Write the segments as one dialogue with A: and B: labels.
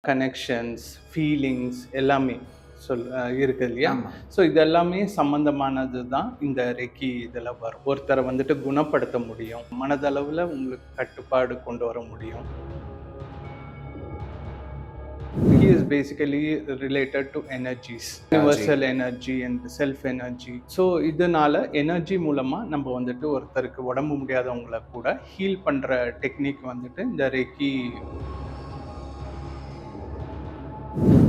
A: Connections, feelings எல்லாமே இருக்கு இல்லையா?
B: ஆமா.
A: ஸோ இது எல்லாமே சம்மந்தமானது தான் இந்த ரெக்கி இதில வரும். ஒருத்தர வந்துட்டு குணப்படுத்த முடியும். மனதளவுல உங்களுக்கு கட்டுப்பாடு கொண்டு வர முடியும். Reiki is basically related to energies, universal energy and self energy. So இதனால எனர்ஜி மூலமா நம்ம வந்துட்டு ஒருத்தருக்கு உடம்பு முடியாதவங்கள கூட ஹீல் பண்ற டெக்னிக் வந்துட்டு இந்த ரெக்கி.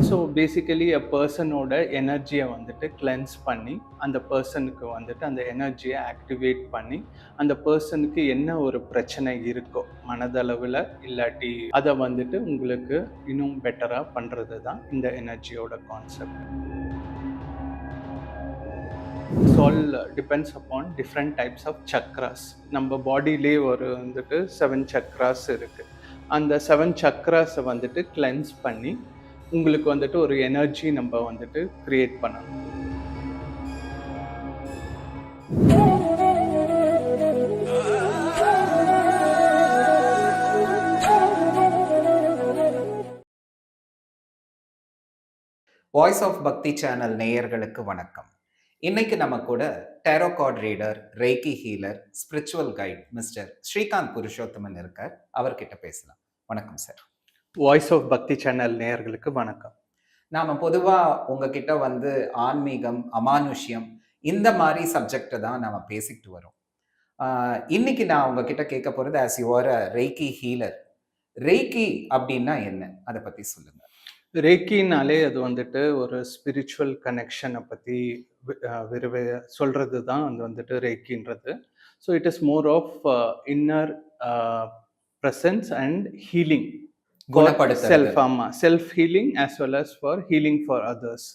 A: ஸோ பேசிக்கலி பர்சனோட எனர்ஜியை வந்துட்டு கிளென்ஸ் பண்ணி அந்த பர்சனுக்கு வந்துட்டு அந்த எனர்ஜியை ஆக்டிவேட் பண்ணி அந்த பர்சனுக்கு என்ன ஒரு பிரச்சனை இருக்கோ மனதளவில் இல்லாட்டி அதை வந்துட்டு உங்களுக்கு இன்னும் பெட்டராக பண்ணுறது தான் இந்த எனர்ஜியோட concept. It's all depends upon different types of chakras. நம்ம பாடியிலே ஒரு வந்துட்டு 7 சக்ராஸ் இருக்குது. அந்த 7 சக்ராஸை வந்துட்டு கிளென்ஸ் பண்ணி உங்களுக்கு வந்துட்டு ஒரு எனர்ஜி நம்ம வந்துட்டு கிரியேட் பண்ணணும்.
B: வாய்ஸ் ஆஃப் பக்தி சேனல் நேயர்களுக்கு வணக்கம். இன்னைக்கு நம்ம கூட tarot card reader, reiki healer, spiritual guide mister Srikanth Purushothaman இருக்கார். அவர்கிட்ட பேசலாம். வணக்கம் சார்.
A: வாய்ஸ் ஆஃப் பக்தி சேனல் நேயர்களுக்கு வணக்கம்.
B: நாம பொதுவா உங்ககிட்ட வந்து ஆன்மீகம், அமானுஷ்யம் இந்த மாதிரி சப்ஜெக்டை தான் நாம பேசிக்கிட்டு வரோம். இன்னைக்கு நான் உங்ககிட்ட கேட்க போறது as you are a reiki healer. Reiki அப்படின்னா என்ன, அதை பத்தி சொல்லுங்க.
A: ரேக்கினாலே அது வந்துட்டு ஒரு ஸ்பிரிச்சுவல் கனெக்ஷனை பற்றி சொல்கிறது தான் அது வந்துட்டு ரேக்கின்றது. So it is more of inner presence and healing. Self, ஆமா, self healing as well as for healing for others.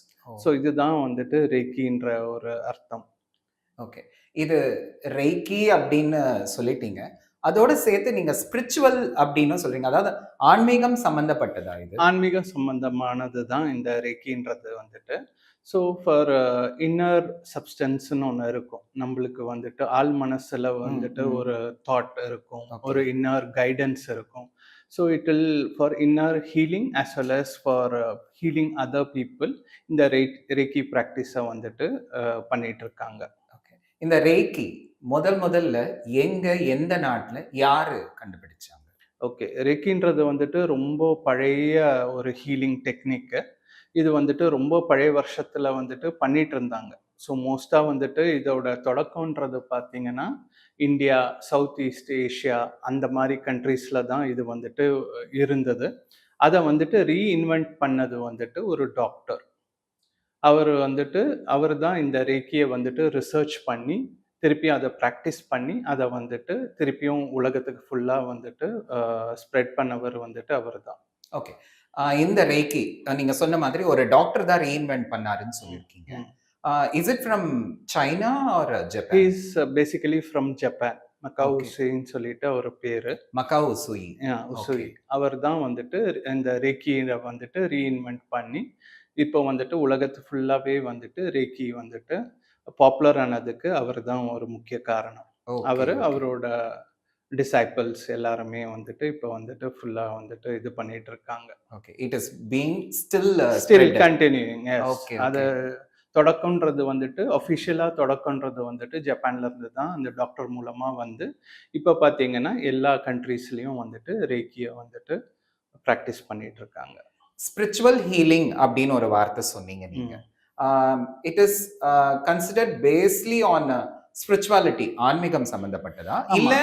A: So இதுதான் வந்துட்டு ரெய்கின்ற ஒரு அர்த்தம்.
B: ஓகே, இது ரெய்கி அப்படின்னு சொல்லிட்டீங்க. அதோட சேர்த்து நீங்க ஸ்பிரிச்சுவல் அப்படின்னு சொல்றீங்க. அதாவது ஆன்மீகம் சம்பந்தப்பட்டதா இது?
A: ஆன்மீகம் சம்பந்தமானது தான் இந்த ரெய்கின்றது வந்துட்டு. ஸோ ஃபார் இன்னர் சப்ஸ்டன்ஸ்னு ஒன்று இருக்கும். நம்மளுக்கு வந்துட்டு ஆள் மனசில் வந்துட்டு ஒரு தாட் இருக்கும், ஒரு இன்னர் கைடன்ஸ் இருக்கும். So it will for inner healing as well as for healing other people இந்த ரெய்கி ப்ராக்டிஸை வந்துட்டு பண்ணிட்டு இருக்காங்க.
B: ஓகே, இந்த ரெய்கி முதல்ல எங்க, எந்த நாட்டில் யாரு கண்டுபிடிச்சாங்க?
A: ஓகே, ரெய்கின்றது வந்துட்டு ரொம்ப பழைய ஒரு ஹீலிங் டெக்னிக்கு. இது வந்துட்டு ரொம்ப பழைய வருஷத்துல வந்துட்டு பண்ணிட்டு இருந்தாங்க. ஸோ மோஸ்டா வந்துட்டு இதோட தொடக்கம்ன்றது பார்த்தீங்கன்னா இந்தியா, சவுத் ஈஸ்ட் ஏஷியா அந்த மாதிரி கண்ட்ரீஸ்ல தான் இது வந்துட்டு இருந்தது. அதை வந்துட்டு ரீஇன்வென்ட் பண்ணது வந்துட்டு ஒரு டாக்டர். அவர் தான் இந்த ரேக்கியை வந்துட்டு ரிசர்ச் பண்ணி திருப்பி அதை ப்ராக்டிஸ் பண்ணி அதை வந்துட்டு திருப்பியும் உலகத்துக்கு ஃபுல்லாக வந்துட்டு ஸ்ப்ரெட் பண்ணவர் வந்துட்டு அவர் தான்.
B: ஓகே, இந்த ரெய்கி நீங்க சொன்ன மாதிரி ஒரு டாக்டர் தான் ரீஇன்வென்ட் பண்ணாருன்னு சொல்லியிருக்கீங்க. Is it from China or Japan?
A: Is basically from Japan. Mikao உசுயின்னு சொல்லிட்டு அவர் பேரு.
B: மக்காவ் உசுயி.
A: உசுயி அவர் தான் வந்துட்டு இந்த ரேக்கியை வந்துட்டு ரீஇன்வென்ட் பண்ணி இப்போ வந்துட்டு உலகத்து ஃபுல்லாவே வந்துட்டு ரேக்கி வந்துட்டு பாப்புலர் ஆனதுக்கு அவர் தான் ஒரு முக்கிய காரணம். அவரோட டிசைபிள்ஸ் எல்லாருமே வந்துட்டு இப்போ வந்துட்டு ஃபுல்லா வந்துட்டு இது பண்ணிட்டு இருக்காங்க.
B: Okay, it is being still
A: continuing. அது தொடக்கம்ன்றது வந்துட்டு அஃபிஷியலா தொடக்கம்ன்றது வந்துட்டு ஜப்பான்ல இருந்து தான் அந்த டாக்டர் மூலமா வந்து இப்போ பார்த்தீங்கன்னா எல்லா கண்ட்ரீஸ்லயும் வந்துட்டு ரேக்கியை வந்துட்டு ப்ராக்டிஸ் பண்ணிட்டு இருக்காங்க.
B: ஸ்பிரிச்சுவல் ஹீலிங் அப்படின்னு ஒரு வார்த்தை சொன்னீங்க நீங்க. It is considered Paisley on spirituality, ஆன்மீகம் சம்பந்தப்பட்டதா, இல்ல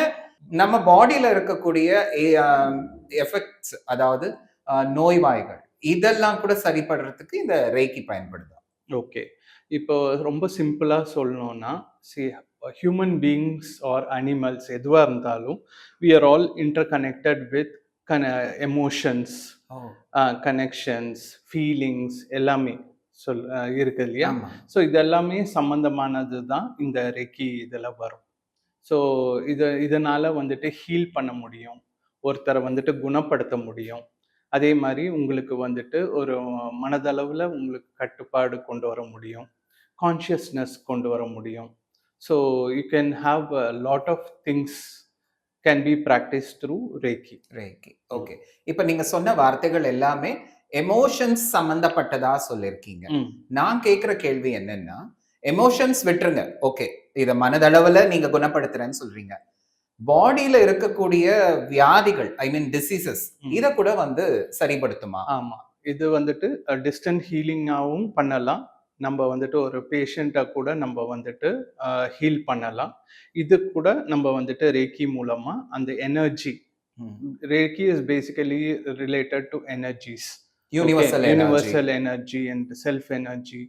B: நம்ம பாடியில இருக்கக்கூடிய எஃபெக்ட்ஸ், அதாவது நோய்வாய்கள் இதெல்லாம் கூட சரிப்படுறதுக்கு இந்த ரெய்கி பயன்படுதா?
A: ஓகே, இப்போ ரொம்ப சிம்பிளா சொல்லணும்னா, ஹியூமன் பீயிங்ஸ் ஆர் அனிமல்ஸ் எதுவாக இருந்தாலும் we are all interconnected with emotions, connections, feelings எல்லாமே இருக்கு இல்லையா? ஸோ இது எல்லாமே சம்பந்தமானது தான் இந்த ரெக்கி இதில் வரும். ஸோ இதனால வந்துட்டு ஹீல் பண்ண முடியும், ஒருத்தரை வந்துட்டு குணப்படுத்த முடியும். அதே மாதிரி உங்களுக்கு வந்துட்டு ஒரு மனதளவில் உங்களுக்கு கட்டுப்பாடு கொண்டு வர முடியும், கான்ஷியஸ்னஸ் கொண்டு வர முடியும். So you can have a lot of things can be practice through reiki.
B: Okay, இப்போ நீங்க சொன்ன வார்த்தைகள் எல்லாமே எமோஷன்ஸ் சம்பந்தப்பட்டதா சொல்லியிருக்கீங்க.
A: ம்.
B: நான் கேட்கிற கேள்வி என்னன்னா, எமோஷன்ஸ் விட்டுருங்க. ஓகே. இத மனதளவுல நீங்க குணப்படுத்துறேன்னு சொல்றீங்க. பாடியில இருக்கக்கூடிய வியாதிகள், ஐ மீன் டிசீசஸ்,
A: ம்.
B: இத கூட வந்து சரிப்படுத்துமா?
A: ஆமா. இது வந்துட்டு டிஸ்டன்ட் ஹீலிங்காவும் பண்ணலாம். நம்ப வந்துட்டு ஒரு பேஷண்ட்ட கூட நம்ப வந்துட்டு ஹீல் பண்ணலாம். இது கூட நம்ப வந்துட்டு ரேக்கி மூலமா அந்த எனர்ஜி
B: ம்.
A: Reiki is basically related to energies.
B: Universal energy.
A: Universal energy and self energy.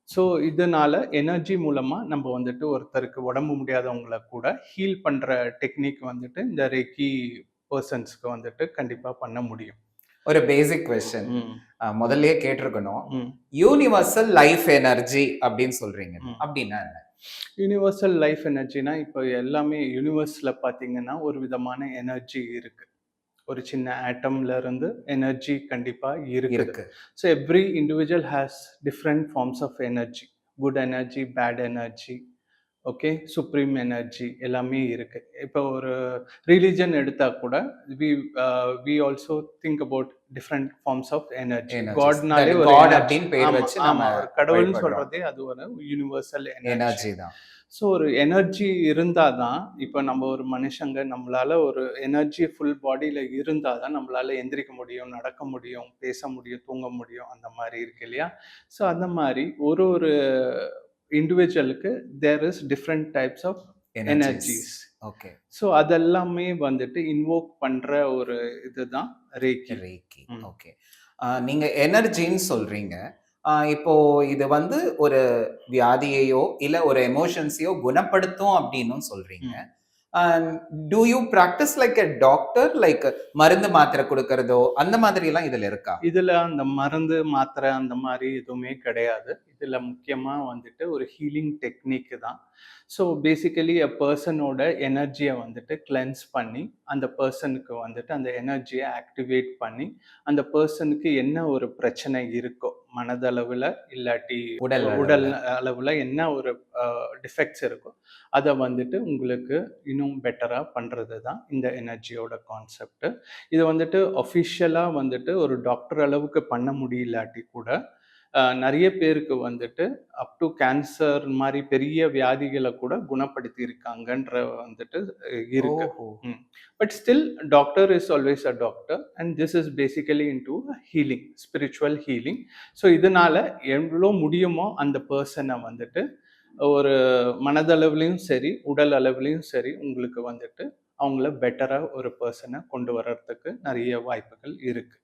A: So இதனால எனர்ஜி மூலமா நம்ம வந்துட்டு ஒருத்தருக்கு உடம்பு முடியாதவங்கள கூட ஹீல் பண்ற டெக்னிக் வந்துட்டு இந்த ரேக்கி பர்சன்ஸ்க்கு வந்துட்டு கண்டிப்பா பண்ண முடியும்.
B: ஒரு பேசிக் கொஸ்டின்.
A: ம்.
B: முதல்லயே கேட்டிருக்கணும்.
A: ம்.
B: யூனிவர்சல் லைஃப் எனர்ஜி அப்படின்னு சொல்றீங்க.
A: ம்.
B: அப்படின்னா என்ன?
A: யூனிவர்சல் லைஃப் எனர்ஜினா இப்போ எல்லாமே யூனிவர்ஸ்ல பார்த்தீங்கன்னா ஒரு விதமான எனர்ஜி இருக்கு. ஒரு சின்ன ஆட்டம்ல இருந்து எனர்ஜி கண்டிப்பா இருக்குது.
B: இருக்கு.
A: So every individual has different forms of energy. Good energy, bad energy, okay, supreme energy எல்லாமே இருக்கு. இப்போ ஒரு ரிலிஜன் எடுத்தா கூட we we also think about different forms of energy.
B: Energies.
A: காட்னாலே
B: தட்
A: ஒரு
B: காட்
A: எனர்ஜி.
B: அப்படின்னு பேர்
A: ஆமா,
B: வச்சு நம்ம
A: ஆமா. ஒரு கடவுள்னு
B: வழிபடுறோம்.
A: சொல்றதே அது ஒரு யுனிவர்சல் எனர்ஜி.
B: எனர்ஜி தான்.
A: ஸோ ஒரு எனர்ஜி இருந்தா தான், இப்போ நம்ம ஒரு மனுஷங்க நம்மளால ஒரு எனர்ஜி ஃபுல் பாடியில இருந்தா தான் நம்மளால எந்திரிக்க முடியும், நடக்க முடியும், பேச முடியும், தூங்க முடியும். அந்த மாரி இருக்கு இல்லையா? ஸோ அந்த மாரி ஒரு ஒரு இண்டிவிஜுவலுக்கு there is different types of
B: energies.
A: Energies.
B: Okay.
A: So அதெல்லாமே வந்துட்டு இன்வோக் பண்ற ஒரு இதுதான் ரேக்கி.
B: ரேக்கி.
A: ம்.
B: ஓகே. நீங்க எனர்ஜின்னு சொல்றீங்க. இப்போ இது வந்து ஒரு வியாதியையோ, இல்ல ஒரு எமோஷன்ஸையோ குணப்படுத்தும் அப்படின்னும் சொல்றீங்க.
A: ம்.
B: Do you practice like a doctor? Like மருந்து மாத்திரை குடுக்கறதோ, அந்த மாதிரி எல்லாம் இதுல இருக்கா?
A: இதுல அந்த மருந்து, மாத்திரை அந்த மாரி எதுவுமே கிடையாது. இதுல முக்கியமா வந்துட்டு ஒரு ஹீலிங் டெக்னிக் தான். ஸோ பேசிக்கலி பெர்சனோட எனர்ஜிய வந்துட்டு கிளென்ஸ் பண்ணி, அந்த பெர்சனுக்கு வந்துட்டு அந்த எனர்ஜிய ஆக்டிவேட் பண்ணி, அந்த பெர்சனுக்கு என்ன ஒரு பிரச்சனை இருக்கோ, மனதளவுல இல்லாட்டி
B: உடல்
A: உடல்
B: அளவுல.
A: அளவுல என்ன ஒரு டிஃபெக்ட்ஸ் இருக்கோ, அத வந்துட்டு உங்களுக்கு இன்னும் பெட்டரா பண்றது தான் இந்த எனர்ஜியோட கான்செப்ட். இது வந்துட்டு அஃபிஷியலா வந்துட்டு ஒரு டாக்டர் அளவுக்கு பண்ண முடியலாட்டி கூட, நெறைய பேருக்கு வந்துட்டு அப் டூ கேன்சர் மாரி பெரிய வியாதிகள கூட குணப்படுத்தி இருக்காங்கன்ற வந்துட்டு இருக்கு.
B: ஓஹோ!
A: ம். But still doctor is always a doctor and this is basically into healing, spiritual healing. So இதனால எவ்ளோ முடியுமோ அந்த பெர்சன வந்துட்டு ஒரு மனதளவிலயும் சரி, உடல் அளவிலயும் சரி, உங்களுக்கு வந்துட்டு அவங்கள பெட்டரா ஒரு பெர்சன கொண்டு வரதுக்கு நெறைய வாய்ப்புகள் இருக்கு.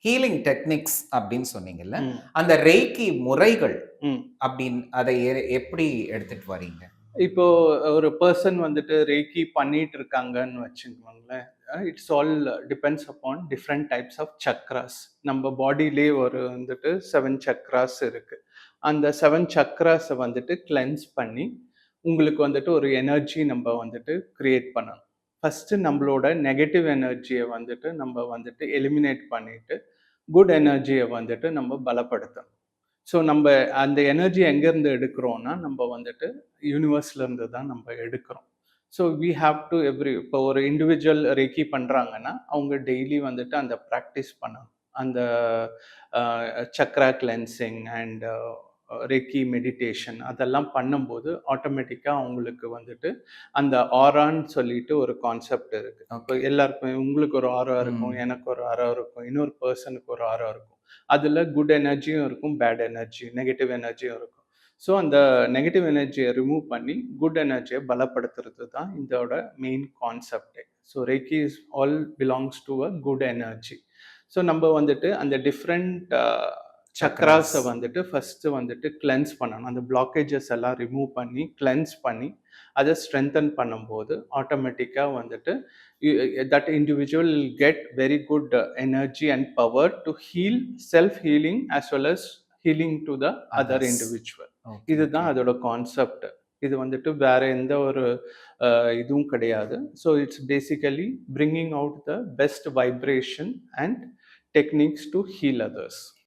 B: ஹீலிங் டெக்னிக்ஸ் அப்படின்னு சொன்னீங்கல்ல.
A: ம்.
B: அந்த ரேக்கி முறைகள்
A: ம்.
B: அப்படின்னு அதை எப்படி எடுத்துட்டு வரீங்க?
A: இப்போ ஒரு பெர்சன் வந்துட்டு ரேக்கி பண்ணிட்டு இருக்காங்கன்னு வச்சுக்கோங்களேன். It's all depends upon different types of chakras. நம்ம பாடியிலே ஒரு வந்துட்டு 7 சக்ராஸ் இருக்கு. அந்த 7 சக்ராஸ வந்துட்டு கிளென்ஸ் பண்ணி, உங்களுக்கு வந்துட்டு ஒரு எனர்ஜி நம்ப வந்துட்டு கிரியேட் பண்ணணும். ஃபர்ஸ்ட்டு நம்மளோட நெகட்டிவ் எனர்ஜிய வந்துட்டு நம்ப வந்துட்டு எலிமினேட் பண்ணிட்டு, குட் எனர்ஜிய வந்துட்டு நம்ம பலப்படுத்தணும். ஸோ நம்ப அந்த எனர்ஜி எங்கேருந்து எடுக்கிறோம்னா, நம்ப வந்துட்டு யூனிவர்ஸ்ல இருந்து தான் நம்ப எடுக்கிறோம். ஸோ வி ஹேவ் டூ இப்போ ஒரு இண்டிவிஜுவல் ரெக்கி பண்றாங்கன்னா, அவங்க டெய்லி வந்துட்டு அந்த பிராக்டிஸ் பண்ணணும். அந்த Chakra cleansing and recce meditation அதெல்லாம் பண்ணும்போது, ஆட்டோமேட்டிக்கா அவங்களுக்கு வந்துட்டு அந்த ஆரான்னு சொல்லிட்டு ஒரு கான்செப்ட் இருக்கு. இப்போ
B: ஓகே.
A: எல்லாருக்கும் உங்களுக்கு ஒரு ஆரா இருக்கும்,
B: ம்.
A: எனக்கு ஒரு ஆரா இருக்கும், இன்னொரு பெர்சனுக்கு ஒரு ஆரா இருக்கும். அதுல குட் எனர்ஜியும் இருக்கும், பேட் எனர்ஜி, நெகட்டிவ் எனர்ஜியும் இருக்கும். ஸோ அந்த நெகட்டிவ் எனர்ஜிய ரிமூவ் பண்ணி, குட் எனர்ஜிய பலப்படுத்துறது தான் இதோட மெயின் கான்செப்ட்டே. So reiki is all belongs to a good energy. So நம்ப வந்துட்டு அந்த டிஃப்ரெண்ட்
B: சக்ராஸ்.
A: சக்ராஸ வந்துட்டு ஃபர்ஸ்ட்டு வந்துட்டு கிளென்ஸ் பண்ணணும். அந்த பிளாக்கேஜஸ் எல்லாம் ரிமூவ் பண்ணி, கிளென்ஸ் பண்ணி, அத ஸ்ட்ரென்தன் பண்ணும்போது, ஆட்டோமேட்டிக்கா வந்துட்டு that individual will get very good energy and power to heal, self healing as well as healing to the other
B: Others.
A: individual.
B: Okay.
A: இதுதான் அதோட கான்செப்ட். இது வந்துட்டு வேற எந்த ஒரு இதுவும் கிடையாது. So it's basically bringing out the best vibration and techniques to heal others.